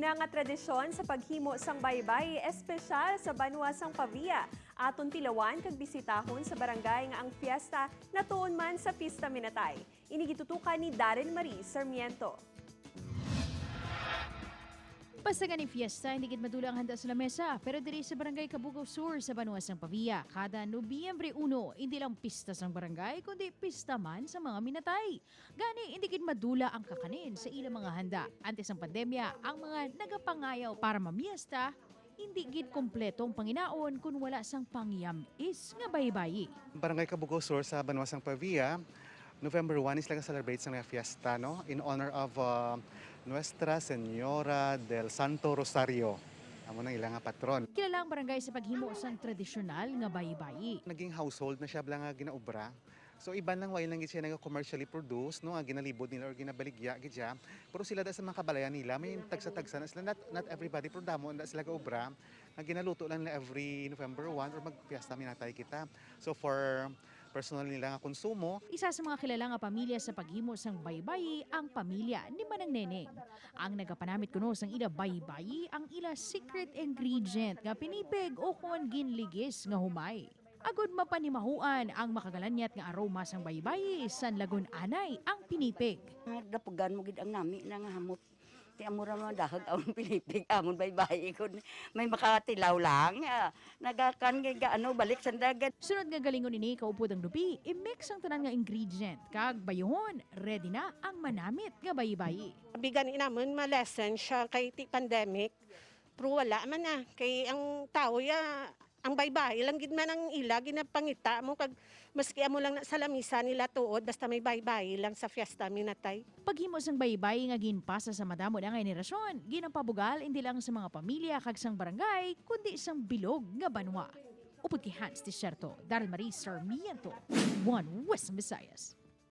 Una nga tradisyon sa paghimo sang baybay espesyal sa Banwa sang Pavia. Aton tilawan kag bisitahon sa barangay nga ang fiesta natuon man sa Pista Minatay. Inigitutukan ni Darren Marie Sarmiento. Basta gani fiesta, hindi gid madula ang handa sa lamesa. Pero diri sa Barangay Cabugao Sur sa Banwa sang Pavia, kada Nobyembre 1, hindi lang pista sang barangay, kundi pista man sa mga minatay. Gani, hindi gid madula ang kakanin sa ilang mga handa. Antes ang pandemya, ang mga nagapangayaw para mamiesta, hindi gid kompleto ang panginaon kung wala sang pangyam-is nga baybayi. Barangay Cabugao Sur sa Banwasang Pavia, November 1 is like a celebration ng fiesta, no? In honor of Nuestra Señora del Santo Rosario. Amo nang ilang nga patron. Kilala ang barangay sa paghimo sang tradisyonal nga baybayi. Naging household na siya bala nga ginaubra. So iban lang way lang gid siya nga commercially produced, no? Nga ginalibod nila or ginabaligya gid siya. Pero sila da sa mga kabalayan nila may tagsa-tagsa na sila, not everybody pero damo na sila ga obra nga ginaluto lang nila every November 1 or magfiesta minatay kita. So for personal nila nga konsumo. Isa sa mga kilala nga pamilya sa paghimo sang baybayi ang pamilya ni Manang Neneng. Ang nagapanamit kuno sang ila baybayi ang ila secret ingredient nga pinipig o kon ginligis nga humay. Agod mapanimahuan ang makagalanyat nga aroma sang baybayi san lagun anay ang pinipig. Dapugan mo gid ang nami na nga hamot. Ti amura mo dahag amon pilipig amon baybay kun may makatilaw lang. Nagakan nga ano balik sa dagat. Sunod nga galingon ini kaupod ang lupi, i-mix ang tanan nga ingredient kag bayuhon ready na ang manamit nga baybayi. Bigan inamon ma-lesson siya kay ti pandemic. Pero wala man na kay ang tao ya ang baybay lang gid man ang ila ginapangita mo kag maski amo lang na sa lamisa nila tuod basta may baybay lang sa fiesta minatay. Paghimo sang baybay nga ginpasa sa madamo nga henerasyon, ginapabugal hindi lang sa mga pamilya kag sang barangay kundi sang bilog nga banwa. Upod kay Hans Desierto, Darren Marie Sarmiento, One West Visayas.